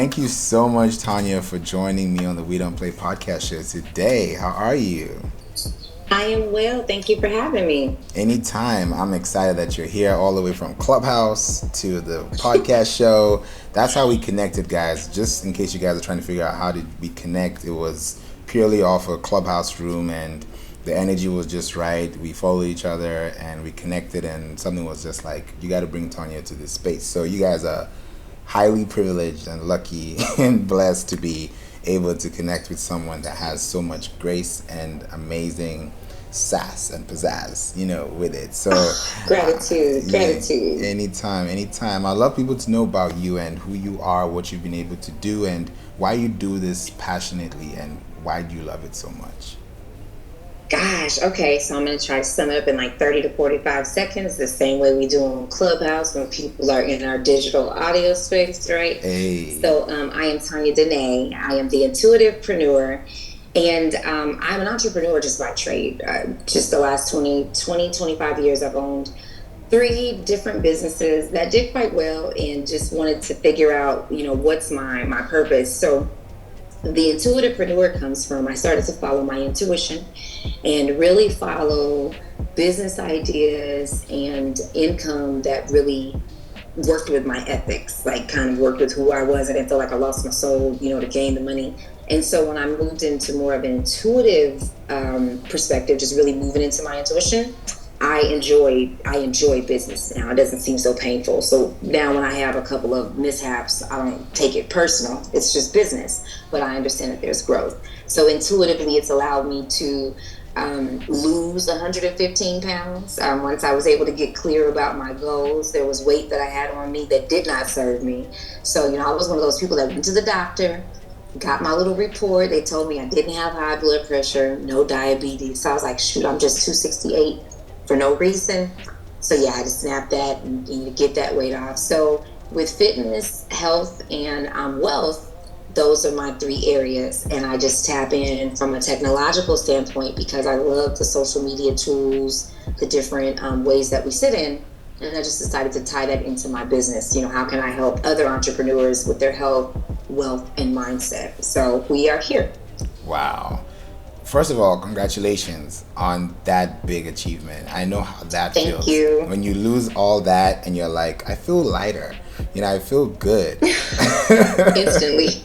Thank you so much, Tonya, for joining me on the We Don't Play podcast show today. How are you? I am well. Thank you for having me. Anytime. I'm excited that you're here all the way from Clubhouse to the podcast show. That's how we connected, guys. Just in case you guys are trying to figure out how did we connect, it was purely off a Clubhouse room, and the energy was just right. We followed each other and we connected, and something was just like, you got to bring Tonya to this space. So you guys are highly privileged and lucky and blessed to be able to connect with someone that has so much grace and amazing sass and pizzazz, with it. So Gratitude, yeah, gratitude. anytime. I love people to know about you and who you are, what you've been able to do, and why you do this passionately, and why do you love it so much. Gosh, okay, so I'm going to try to sum it up in like 30 to 45 seconds, the same way we do on Clubhouse when people are in our digital audio space, right? Hey. So I am Tonya Danee. I am the intuitivepreneur, and I'm an entrepreneur just by trade. Just the last 25 years, I've owned 3 different businesses that did quite well, and just wanted to figure out, what's my purpose. So the intuitivepreneur comes from, I started to follow my intuition and really follow business ideas and income that really worked with my ethics, like kind of worked with who I was. I didn't feel like I lost my soul, to gain the money. And so when I moved into more of an intuitive perspective, just really moving into my intuition, I enjoy business now. It doesn't seem so painful. So now when I have a couple of mishaps, I don't take it personal. It's just business, but I understand that there's growth. So intuitively, it's allowed me to lose 115 pounds. Once I was able to get clear about my goals, there was weight that I had on me that did not serve me. So, I was one of those people that went to the doctor, got my little report. They told me I didn't have high blood pressure, no diabetes. So I was like, shoot, I'm just 268 for no reason. So yeah, I had to snap that and get that weight off. So with fitness, health, and wealth, those are my 3 areas. And I just tap in from a technological standpoint because I love the social media tools, the different ways that we sit in. And I just decided to tie that into my business. How can I help other entrepreneurs with their health, wealth, and mindset? So we are here. Wow. First of all, congratulations on that big achievement. I know how that feels. Thank you. When you lose all that and you're like, I feel lighter. I feel good. Instantly.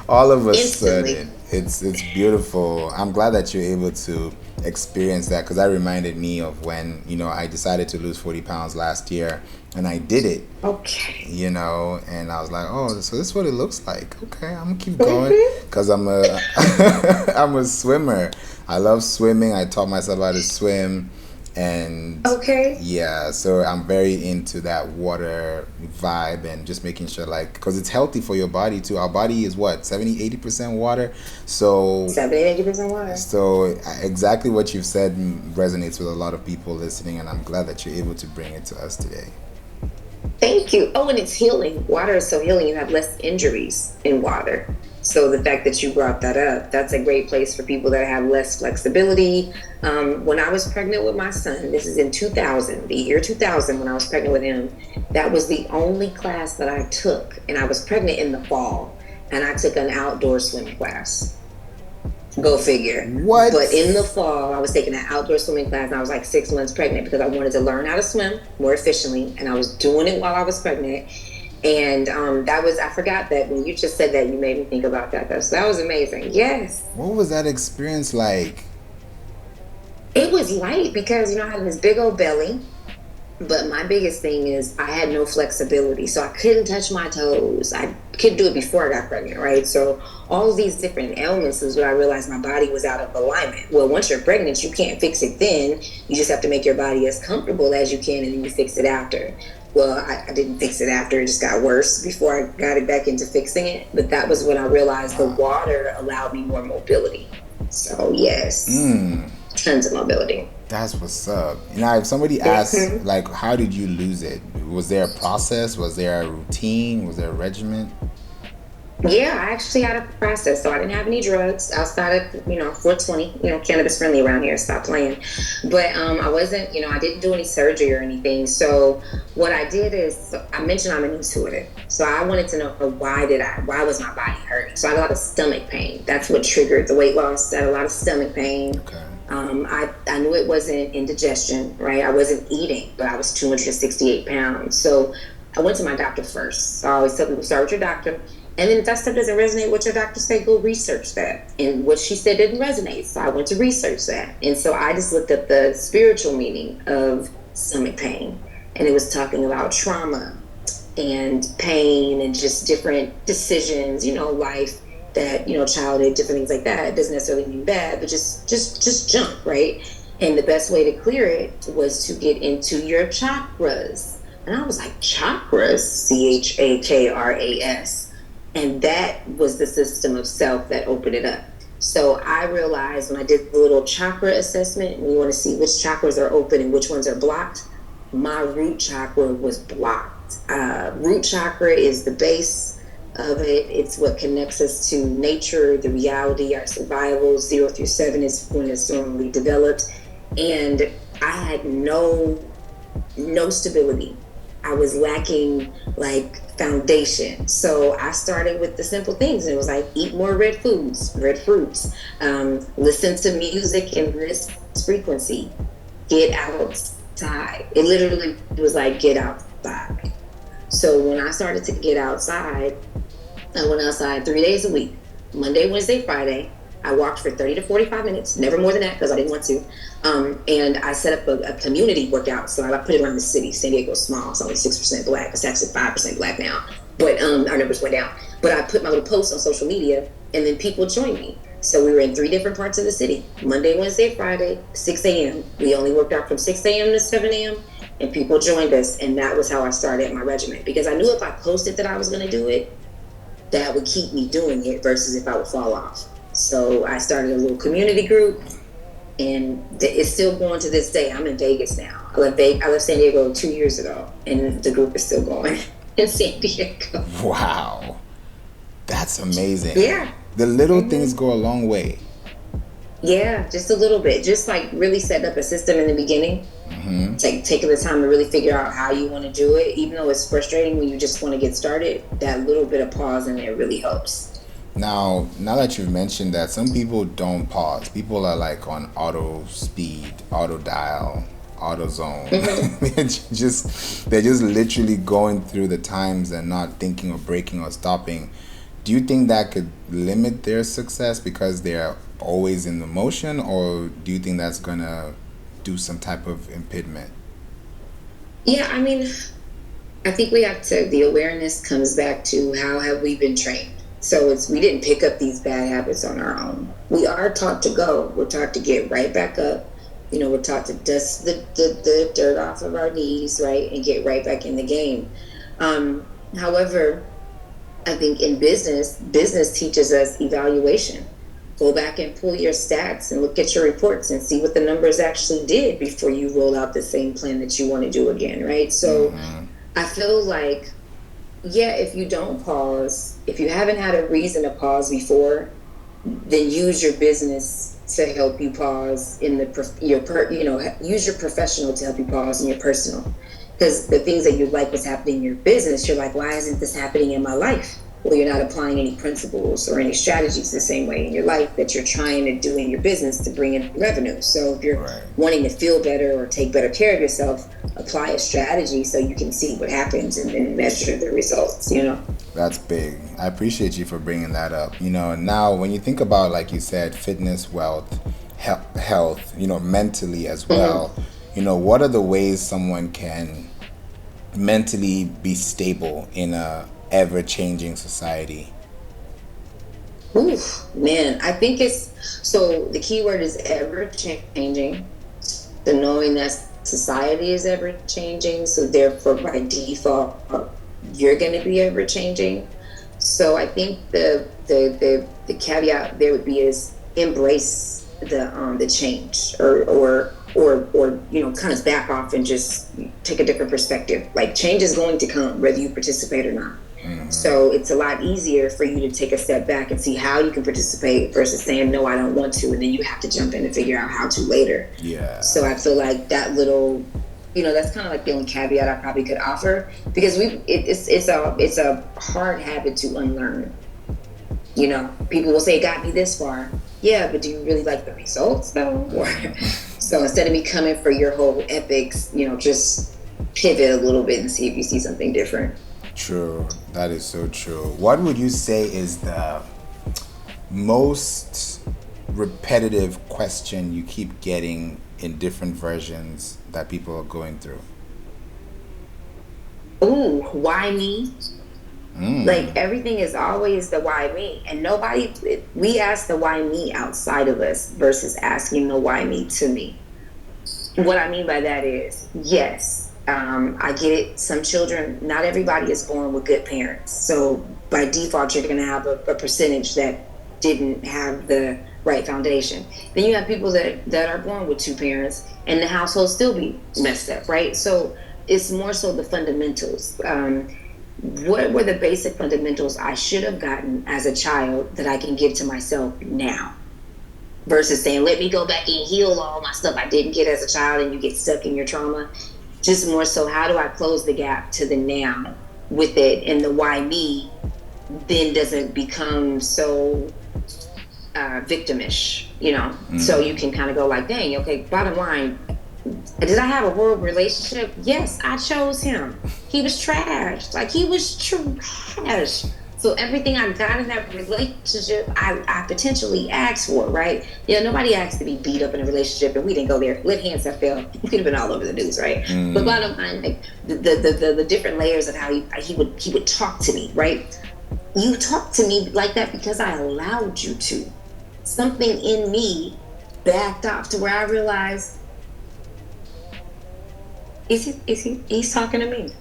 All of a Instantly. sudden. It's beautiful. I'm glad that you're able to experience that, because that reminded me of when, I decided to lose 40 pounds last year, and I did it. Okay. And I was like, oh, so this is what it looks like. Okay, I'm gonna keep going, because I'm a swimmer. I love swimming. I taught myself how to swim, and okay, yeah, so I'm very into that water vibe, and just making sure, because it's healthy for your body too. Our body is what, 70-80% water. So 70-80% water. So exactly what you've said resonates with a lot of people listening, and I'm glad that you're able to bring it to us today. Thank you. Oh, and it's healing. Water is so healing. You have less injuries in water. So the fact that you brought that up, that's a great place for people that have less flexibility. When I was pregnant with my son, this is in 2000, the year 2000, when I was pregnant with him, that was the only class that I took. And I was pregnant in the fall, and I took an outdoor swimming class. Go figure. What? But in the fall, I was taking an outdoor swimming class, and I was like 6 months pregnant because I wanted to learn how to swim more efficiently, and I was doing it while I was pregnant. And I forgot that when you just said that, you made me think about that. So that was amazing. Yes. What was that experience like? It was light because, I had this big old belly. But my biggest thing is I had no flexibility. So I couldn't touch my toes. I couldn't do it before I got pregnant, right? So all of these different ailments is when I realized my body was out of alignment. Well, once you're pregnant, you can't fix it then. You just have to make your body as comfortable as you can, and then you fix it after. Well, I didn't fix it after. It just got worse before I got it back into fixing it. But that was when I realized the water allowed me more mobility. So, yes. Tons of mobility. That's what's up. If somebody asks, how did you lose it? Was there a process? Was there a routine? Was there a regimen? Yeah, I actually had a process. So I didn't have any drugs outside of, 420, cannabis friendly around here. Stop playing. But I wasn't, I didn't do any surgery or anything. So what I did is, so I mentioned I'm an intuitive. So I wanted to know why was my body hurting? So I had a lot of stomach pain. That's what triggered the weight loss. I had a lot of stomach pain. Okay. I knew it wasn't indigestion, right? I wasn't eating, but I was 268 pounds. So I went to my doctor first. So I always tell people, start with your doctor. And then if that stuff doesn't resonate, what your doctor say, go research that. And what she said didn't resonate. So I went to research that. And so I just looked up the spiritual meaning of stomach pain. And it was talking about trauma and pain and just different decisions, life that, childhood, different things like that. It doesn't necessarily mean bad, but just junk, right? And the best way to clear it was to get into your chakras. And I was like, chakras, CHAKRAS. And that was the system of self that opened it up. So I realized when I did the little chakra assessment, and you want to see which chakras are open and which ones are blocked, my root chakra was blocked. Root chakra is the base of it. It's what connects us to nature, the reality, our survival. 0 through 7 is when it's normally developed. And I had no stability. I was lacking like foundation. So I started with the simple things. And it was like, eat more red foods, red fruits, listen to music in this frequency, get outside. It literally was like, get outside. So when I started to get outside, I went outside 3 days a week, Monday, Wednesday, Friday. I walked for 30 to 45 minutes, never more than that because I didn't want to. And I set up a community workout. So I put it around the city. San Diego's small. It's only 6% black. It's actually 5% black now. But our numbers went down. But I put my little posts on social media and then people joined me. So we were in 3 different parts of the city. Monday, Wednesday, Friday, 6 a.m. We only worked out from 6 a.m. to 7 a.m. And people joined us. And that was how I started my regimen. Because I knew if I posted that I was going to do it, that would keep me doing it versus if I would fall off. So I started a little community group, and it's still going to this day. I'm in Vegas now. I left San Diego 2 years ago, and the group is still going in San Diego. Wow. That's amazing. Yeah. The little things go a long way. Yeah, just a little bit. Just like really setting up a system in the beginning. Like taking the time to really figure out how you want to do it. Even though it's frustrating when you just want to get started, that little bit of pause in there really helps. Now that you've mentioned that, some people don't pause. People are like on auto speed, auto dial, auto zone. They're just literally going through the times and not thinking or breaking or stopping. Do you think that could limit their success because they're always in the motion, or do you think that's gonna do some type of impediment? Yeah, I mean, I think the awareness comes back to how have we been trained. So we didn't pick up these bad habits on our own. We are taught to go. We're taught to get right back up. We're taught to dust the dirt off of our knees, right, and get right back in the game. However, I think in business teaches us evaluation. Go back and pull your stats and look at your reports and see what the numbers actually did before you roll out the same plan that you want to do again, right? So I feel like, yeah, if you don't pause, if you haven't had a reason to pause before, then use your business to help you pause use your professional to help you pause in your personal. Because the things that you like what's happening in your business, you're like, why isn't this happening in my life? Well, you're not applying any principles or any strategies the same way in your life that you're trying to do in your business to bring in revenue. So if you're wanting to feel better or take better care of yourself, apply a strategy so you can see what happens and then measure the results, That's big. I appreciate you for bringing that up. Now when you think about, like you said, fitness, wealth, health, mentally as well, what are the ways someone can mentally be stable in a ever-changing society? Oof, man, I think the key word is ever-changing. The knowing that society is ever-changing, so therefore by default, you're going to be ever-changing. So I think the caveat there would be is embrace the change, or kind of back off and just take a different perspective. Like change is going to come whether you participate or not. So it's a lot easier for you to take a step back and see how you can participate versus saying, no, I don't want to. And then you have to jump in and figure out how to later. Yeah. So I feel like that little, that's kind of like the only caveat I probably could offer, because it's a hard habit to unlearn. People will say it got me this far. Yeah, but do you really like the results though? So instead of me coming for your whole epics, just pivot a little bit and see if you see something different. True. That is so true. What would you say is the most repetitive question you keep getting in different versions that people are going through? Ooh, why me? Like, everything is always the why me. And we ask the why me outside of us versus asking the why me to me. What I mean by that is, yes, I get it. Some children, not everybody is born with good parents. So by default, you're going to have a percentage that didn't have the right foundation. Then you have people that are born with two parents and the household still be messed up, right? So it's more so the fundamentals. What were the basic fundamentals I should have gotten as a child that I can give to myself now? Versus saying, let me go back and heal all my stuff I didn't get as a child, and you get stuck in your trauma. Just more so, how do I close the gap to the now with it? And the why me then doesn't become so victimish, So you can kind of go like, dang, okay, bottom line, did I have a horrible relationship? Yes, I chose him. He was trash. Like, he was trash. So everything I got in that relationship, I potentially asked for, right? Nobody asked to be beat up in a relationship, and we didn't go there. Lead hands have failed. We could have been all over the news, right? But bottom line, like the different layers of how he would talk to me, right? You talk to me like that because I allowed you to. Something in me backed off to where I realized, he's talking to me.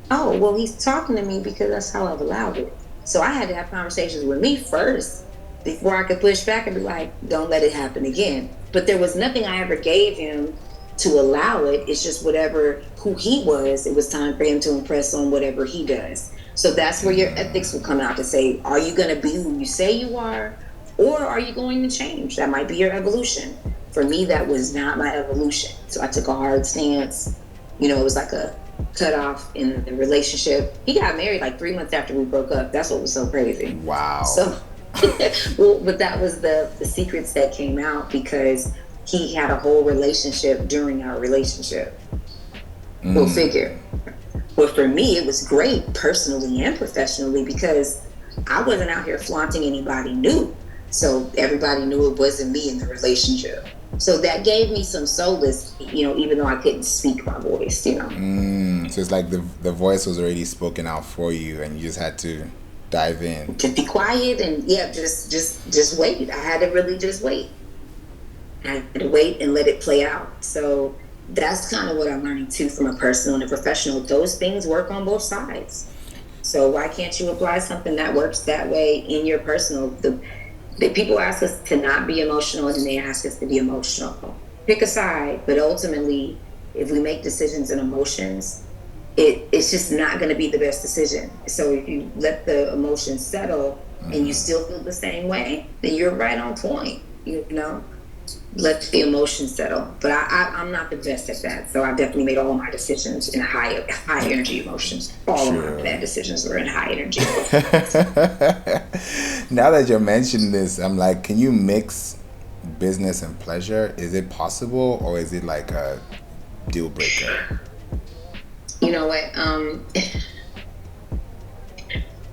Oh, well, he's talking to me because that's how I've allowed it. So I had to have conversations with me first before I could push back and be like, don't let it happen again. But there was nothing I ever gave him to allow it. It's just who he was, it was time for him to impress on whatever he does. So that's where your ethics will come out to say, are you going to be who you say you are? Or are you going to change? That might be your evolution. For me, that was not my evolution. So I took a hard stance. It was like a cutoff in the relationship. He got married like 3 months after we broke up. That's what was so crazy. Wow. So, but that was the secrets that came out because he had a whole relationship during our relationship. We'll figure. But for me, it was great personally and professionally because I wasn't out here flaunting anybody new. So everybody knew it wasn't me in the relationship. So that gave me some solace, even though I couldn't speak my voice, So it's like the voice was already spoken out for you and you just had to dive in. To be quiet and just wait. I had to really just wait. I had to wait and let it play out. So that's kind of what I'm learning too from a personal and a professional. Those things work on both sides. So why can't you apply something that works that way in your personal? The people ask us to not be emotional, and they ask us to be emotional. Pick a side, but ultimately, if we make decisions and emotions, it's just not going to be the best decision. So if you let the emotions settle and you still feel the same way, then you're right on point. Let the emotions settle. But I'm not the best at that. So I definitely made all my decisions in high energy emotions. All of my bad decisions were in high energy emotions. Now that you're mentioning this, I'm like, can you mix business and pleasure? Is it possible, or is it like a deal breaker? You know what?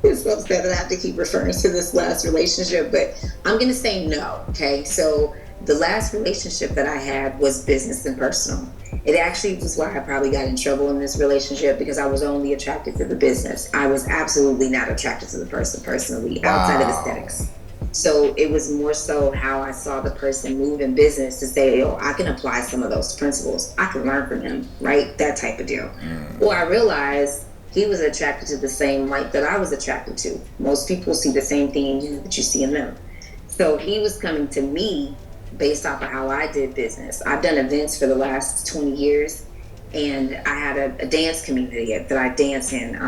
It's so sad that I have to keep referring to this last relationship, but I'm going to say no, okay? So the last relationship that I had was business and personal. It actually was why I probably got in trouble in this relationship because I was only attracted to the business. I was absolutely not attracted to the person personally, outside of aesthetics. So it was more so how I saw the person move in business to say, I can apply some of those principles. I can learn from him, right? That type of deal. Well, I realized he was attracted to the same light that I was attracted to. Most people see the same thing in you that you see in them. So he was coming to me based off of how I did business. I've done events for the last 20 years, and I had a dance community that I dance in.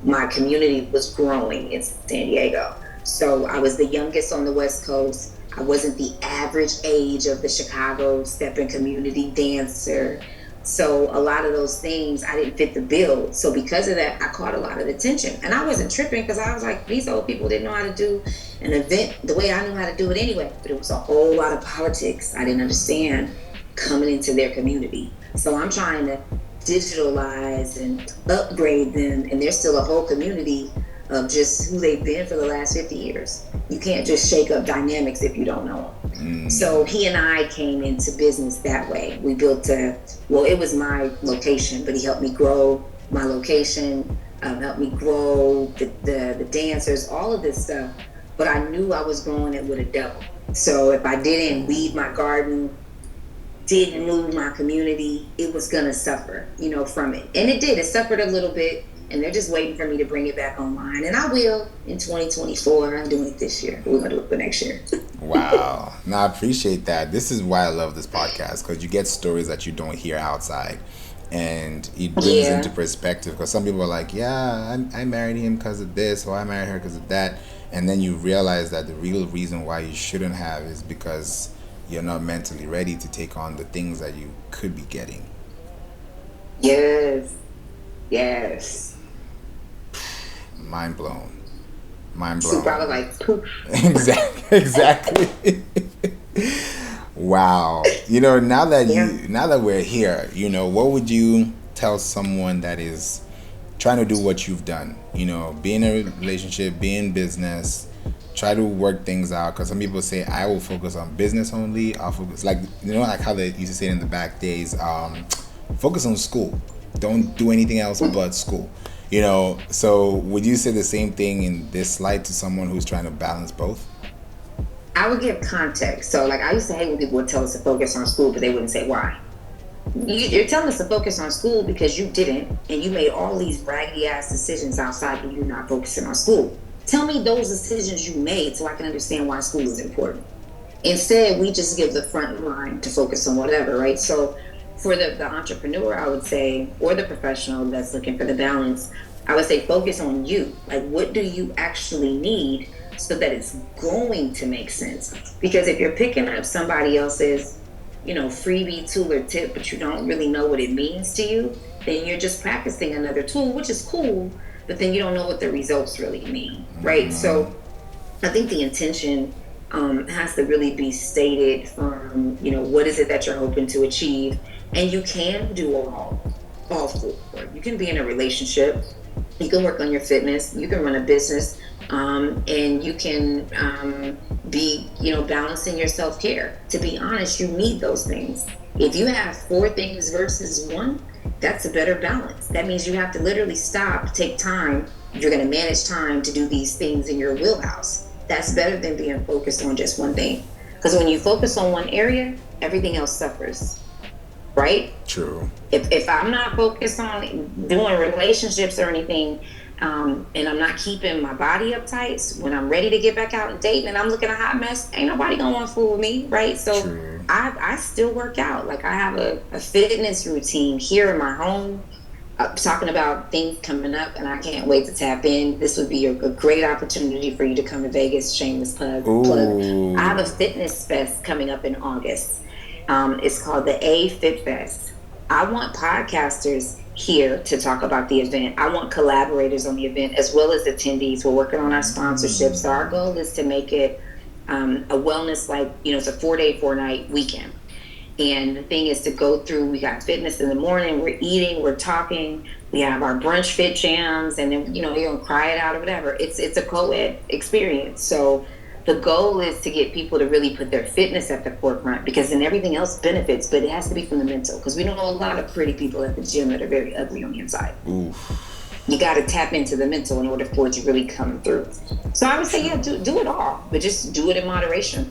My community was growing in San Diego. So I was the youngest on the West Coast. I wasn't the average age of the Chicago stepping community dancer. So a lot of those things, I didn't fit the bill. So because of that, I caught a lot of attention. And I wasn't tripping because I was like, these old people didn't know how to do an event the way I knew how to do it anyway. But it was a whole lot of politics I didn't understand coming into their community. So I'm trying to digitalize and upgrade them. And there's still a whole community of just who they've been for the last 50 years. You can't just shake up dynamics if you don't know them. So he and I came into business that way. We built it was my location, but he helped me grow my location, helped me grow the dancers, all of this stuff. But I knew I was growing it with a double. So if I didn't weed my garden, didn't move my community, it was gonna suffer, from it. And it did. It suffered a little bit. And they're just waiting for me to bring it back online. And I will in 2024. I'm doing it this year. We're going to do it for next year. Wow. No, I appreciate that. This is why I love this podcast, because you get stories that you don't hear outside. And it brings into perspective, because some people are like, yeah, I married him because of this, or I married her because of that. And then you realize that the real reason why you shouldn't have is because you're not mentally ready to take on the things that you could be getting. Yes. Mind blown. She probably like poof. Exactly. Wow. Now that we're here, what would you tell someone that is trying to do what you've done? Be in a relationship, be in business, try to work things out. Because some people say, I will focus on business only. I'll focus, like how they used to say it in the back days, focus on school. Don't do anything else but school. So would you say the same thing in this light to someone who's trying to balance both? I would give context. So I used to hate when people would tell us to focus on school, but they wouldn't say why. You're telling us to focus on school because you didn't, and you made all these raggedy ass decisions outside of you not focusing on school. Tell me those decisions you made so I can understand why school is important. Instead, we just give the front line to focus on whatever, right? So for the entrepreneur, I would say, or the professional that's looking for the balance, I would say focus on you. What do you actually need so that it's going to make sense? Because if you're picking up somebody else's, freebie tool or tip, but you don't really know what it means to you, then you're just practicing another tool, which is cool, but then you don't know what the results really mean, right? So I think the intention has to really be stated from, what is it that you're hoping to achieve? And you can do all four. You can be in a relationship, you can work on your fitness, you can run a business, and you can be, balancing your self-care. To be honest, you need those things. If you have 4 things versus 1, that's a better balance. That means you have to literally stop, take time. You're going to manage time to do these things in your wheelhouse. That's better than being focused on just one thing. Because when you focus on one area, everything else suffers. Right? True. If I'm not focused on doing relationships or anything, and I'm not keeping my body uptight, when I'm ready to get back out and dating and I'm looking a hot mess, ain't nobody gonna want to fool with me, right? So true. I still work out. I have a fitness routine here in my home, talking about things coming up, and I can't wait to tap in. This would be a great opportunity for you to come to Vegas. Shameless plug. I have a fitness fest coming up in August. It's called the A Fit Fest. I want podcasters here to talk about the event. I want collaborators on the event as well as attendees. We're working on our sponsorships. So our goal is to make it a wellness, it's a 4-day, 4-night weekend. And the thing is to go through, we got fitness in the morning, we're eating, we're talking, we have our brunch fit jams, and then, you're going to cry it out or whatever. It's a co-ed experience. So the goal is to get people to really put their fitness at the forefront, because then everything else benefits, but it has to be from the mental, because we know a lot of pretty people at the gym that are very ugly on the inside. Oof. You got to tap into the mental in order for it to really come through. So I would say, do it all, but just do it in moderation.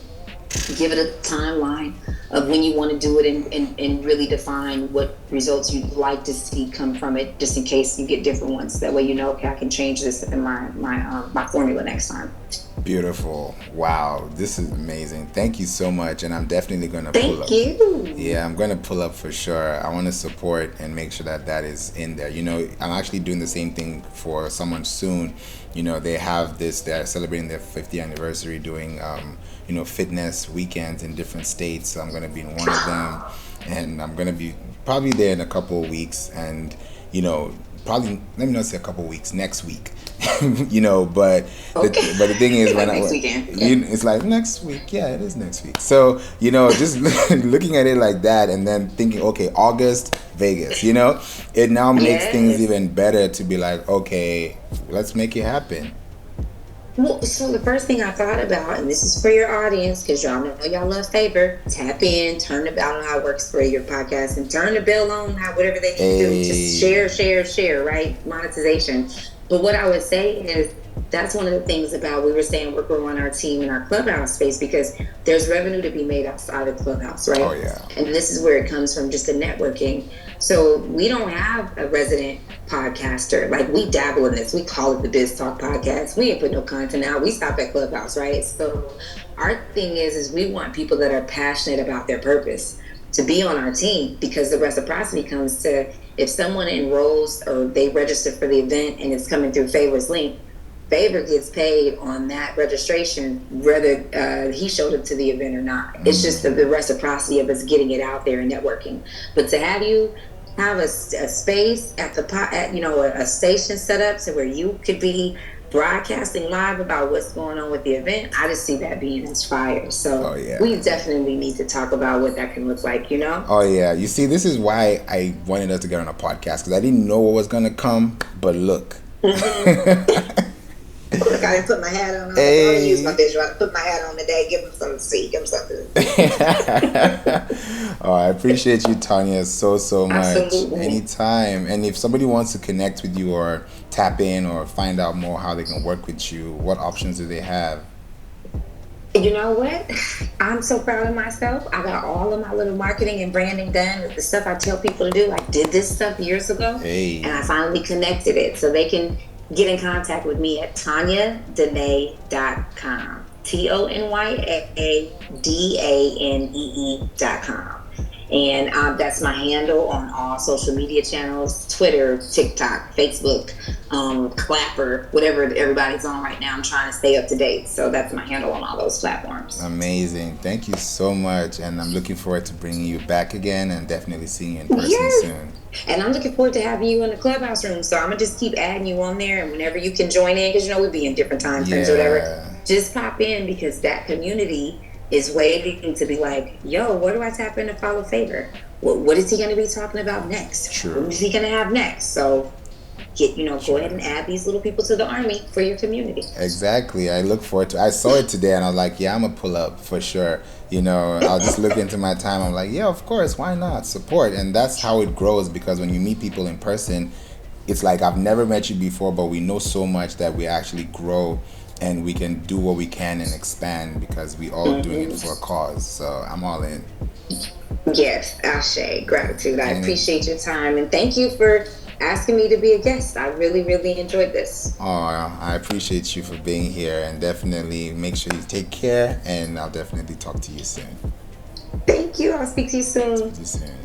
Give it a timeline of when you want to do it, and really define what results you'd like to see come from it, just in case you get different ones. That way okay, I can change this in my formula next time. Beautiful. Wow, this is amazing. Thank you so much, and I'm definitely gonna pull Thank up. you. Yeah, I'm gonna pull up for sure. I want to support and make sure that that is in there. I'm actually doing the same thing for someone soon. They have this. They're celebrating their 50th anniversary, doing fitness weekends in different states. So I'm gonna be in one of them, and I'm gonna be probably there in a couple of weeks, and probably let me not say a couple of weeks, next week. But Okay. but the thing is, when Like next weekend. Yeah. it's like next week. Yeah, it is next week. So just looking at it like that, and then thinking, okay, August, Vegas. It now makes things Yes. even better to be like, okay, let's make it happen. Well, so the first thing I thought about, and this is for your audience, because y'all know y'all love favor, tap in, turn the bell on how it works for your podcast, and turn the bell on how whatever they need to do. Just A share, right? Monetization. But what I would say is that's one of the things about we were saying we're growing our team in our clubhouse space because there's revenue to be made outside of clubhouse, Oh right? yeah. And this is where it comes from, just the networking. So we don't have a resident podcaster. Like we dabble in this. We call it the Biz Talk podcast. We ain't put no content out. We stop at Clubhouse, right? So our thing is we want people that are passionate about their purpose to be on our team because the reciprocity comes to if someone enrolls or they register for the event and it's coming through Favor's link, Favor gets paid on that registration whether he showed up to the event or not. It's just the reciprocity of us getting it out there and networking. But to have you have a space at a station set up so where you could be broadcasting live about what's going on with the event, I just see that being as fire. So Oh yeah. we definitely need to talk about what that can look like. Oh yeah. You see, this is why I wanted us to get on a podcast because I didn't know what was gonna come, but look. Look, I didn't put my hat on. I Hey. use my visual. I put my hat on today. Give them something to see. Give them something to see. Oh, I appreciate you, Tonya, so much. Absolutely. Anytime. And if somebody wants to connect with you or tap in or find out more how they can work with you, what options do they have? You know what? I'm so proud of myself. I got all of my little marketing and branding done. The stuff I tell people to do. I did this stuff years ago. Hey. And I finally connected it. So they can get in contact with me at TonyaDanee.com. TonyaDanee.com. And that's my handle on all social media channels, Twitter, TikTok, Facebook, Clapper, whatever everybody's on right now. I'm trying to stay up to date. So that's my handle on all those platforms. Amazing. Thank you so much. And I'm looking forward to bringing you back again and definitely seeing you in person soon. And I'm looking forward to having you in the clubhouse room. So I'm going to just keep adding you on there. And whenever you can join in, because we be in different time frames or whatever, just pop in because that community is waiting to be like, yo, where do I tap in to follow Favor? What is he going to be talking about next? True. What is he going to have next? So go ahead and add these little people to the army for your community. Exactly. I look forward to I saw it today and I was like, yeah, I'm going to pull up for sure. I'll just look into my time. I'm like, yeah, of course. Why not? Support. And that's how it grows because when you meet people in person, it's like I've never met you before, but we know so much that we actually grow and we can do what we can and expand because we all doing it for a cause. So I'm all in. Yes, Ashe, gratitude. I appreciate your time and thank you for asking me to be a guest. I really, really enjoyed this. Oh, I appreciate you for being here and definitely make sure you take care and I'll definitely talk to you soon. Thank you. I'll speak to you soon. See you soon.